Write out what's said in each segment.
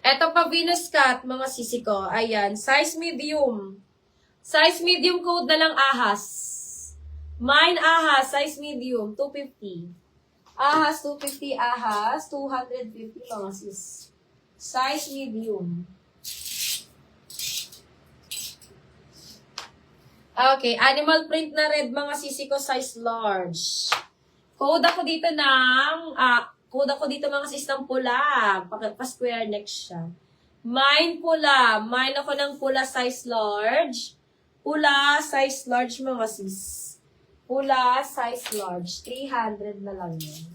Eto pa Venus Cut, mga sisi ko. Ayan, size medium. Size medium code na lang ahas. Mine ahas, size medium, 250. Ahas, 250 ahas, 250 mga sis. Size medium. Okay, animal print na red mga sisi ko, size large. Code ako dito mga sis ng pula. Pa-square neck siya. Mine pula. Mine ako ng pula size large. Pula size large mga sis. Pula size large. 300 na lang yun.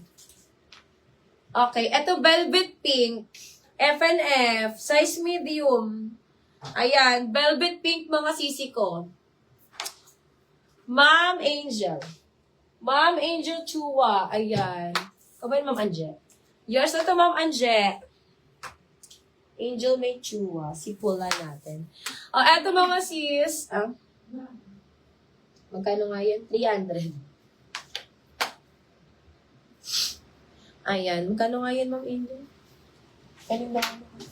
Okay, eto velvet pink. F&F. Size medium. Ayan, velvet pink mga sisi ko. Ma'am Angel. Ma'am Angel Chua. Ayan. Kabayan, Ma'am Anje. Yours na to, Ma'am Anje. Angel may Chua. Sipula natin. O, eto mga sis. Magkano nga yan? 300. Ayan. Magkano nga yan, Ma'am Angel? Kanin ba ako?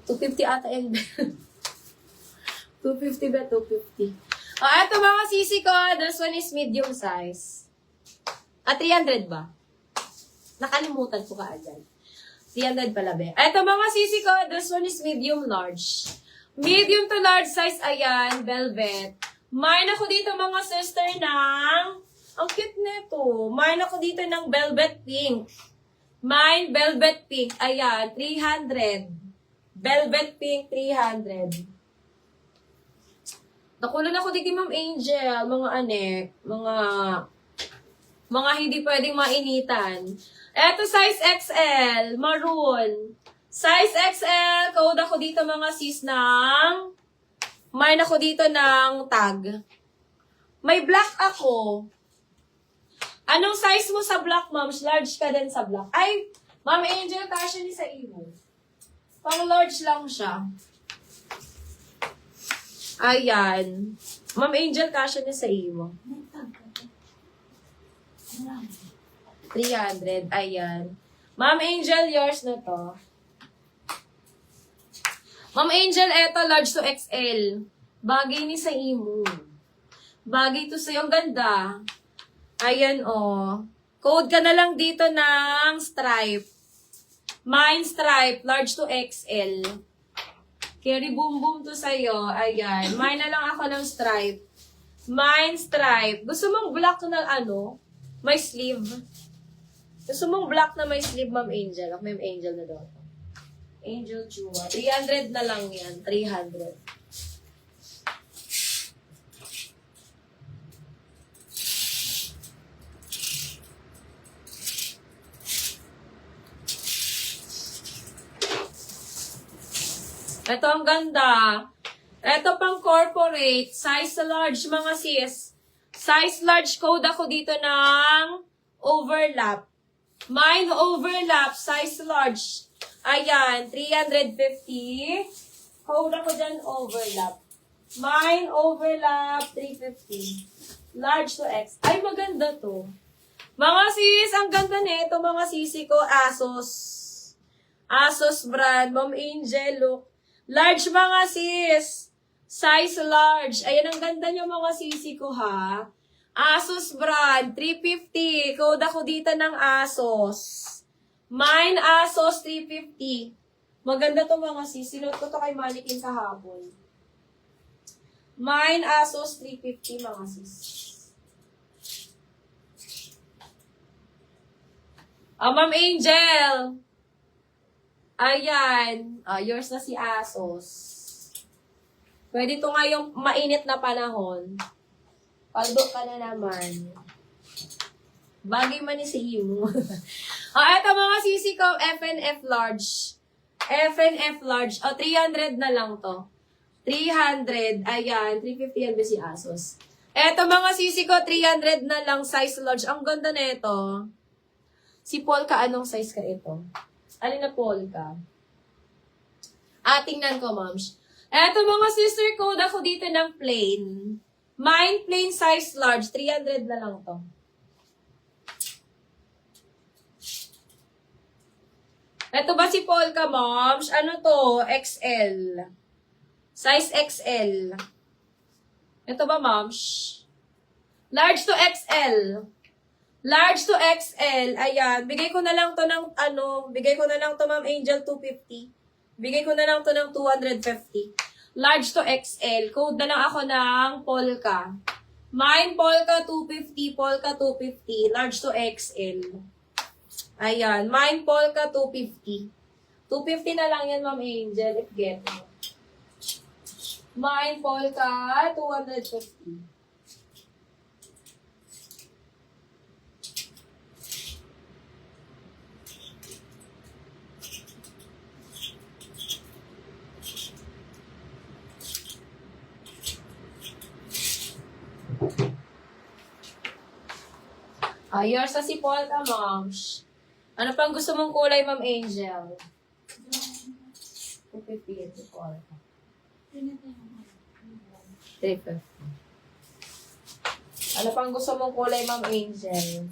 250 ata yan. 250 ba? 250. O, eto mga sisi ko. This one is medium size. 300 ba? Nakalimutan ko kaagad. 300 pala ba? Eto mga sisi ko. This one is medium large. Medium to large size. Ayan. Velvet. Mine ako dito mga sister ng... Ang cute nito. Mine ako dito ng velvet pink. Mine velvet pink. Ayan. 300. Velvet pink, 300. Nakulan ako dito, Ma'am Angel. Mga anek. Mga hindi pwedeng mainitan. Eto, size XL. Maroon. Size XL. Code ako dito, mga sis, ng... Mine ako dito ng tag. May black ako. Anong size mo sa black, ma'am? Large ka din sa black. Ay, Ma'am Angel, kasya ni sa iyo. Pang large lang siya. Ayan. Ma'am Angel, kasya niya sa iyo. 300. Ayan. Ma'am Angel, yours na to. Ma'am Angel, eto, large to XL. Bagay ni sa imo. Bagay to sa'yo. Ang ganda. Ayan, oh. Code ka na lang dito ng stripe. Mine stripe, large to XL. Carry boom boom to sa'yo. Ayan. Mine na lang ako ng stripe. Mine stripe. Gusto mong black na ano? May sleeve. Gusto mong black na may sleeve, Ma'am Angel. Ako may Angel na doon. Angel Chua. 300 na lang yan. 300. Ito ang ganda. Ito pang corporate. Size large mga sis. Size large code ako dito ng overlap. Mine overlap. Size large. Ayan. 350. Code ako dyan overlap. Mine overlap. 350. Large to X. Ay, maganda to. Mga sis, ang ganda nito mga sisi ko. Asos. Asos brand. Ma'am Angel, look. Large mga sis. Size large. Ayan, ang ganda niyo mga sisi ko ha. Asos brand. 350. Code ako dito ng Asos. Mine Asos 350. Maganda to mga sis. Sinuot ko to kay Manikin kahapon. Mine Asos 350 mga sis. Ma'am Angel. Ayan. Yours na si Asos. Pwede ito ngayong mainit na panahon. Paldo ka na naman. Bagay man ni si Imo. Eto mga sisi ko, F&F large. F&F large. 300 na lang to. 300. Ayan. 350 yan ba si Asos? Eto mga sisi ko, 300 na lang size large. Ang ganda na ito. Si Polka, anong size ka ito? Alin na polka? Tingnan ko, moms. Eto mga sister code ako dito ng plain. Mine plain size large. 300 na lang to. Ito ba si Polka, moms? Ano to? XL. Size XL. Ito ba, moms? Large to XL. Large to XL. Ayan. Bigay ko na lang to ng, bigay ko na lang to, Ma'am Angel, 250. Bigay ko na lang to ng 250. Large to XL. Code na lang ako ng Polka. Mine, Polka 250, Polka 250. Large to XL. Ayan. Mine, Polka 250. 250 na lang yan, Ma'am Angel, if get mo. Mine, Polka 250. Yours na si Polka, moms. Ano pang gusto mong kulay, Ma'am Angel? 250 si Polka. 350. Ano pang gusto mong kulay, Ma'am Angel?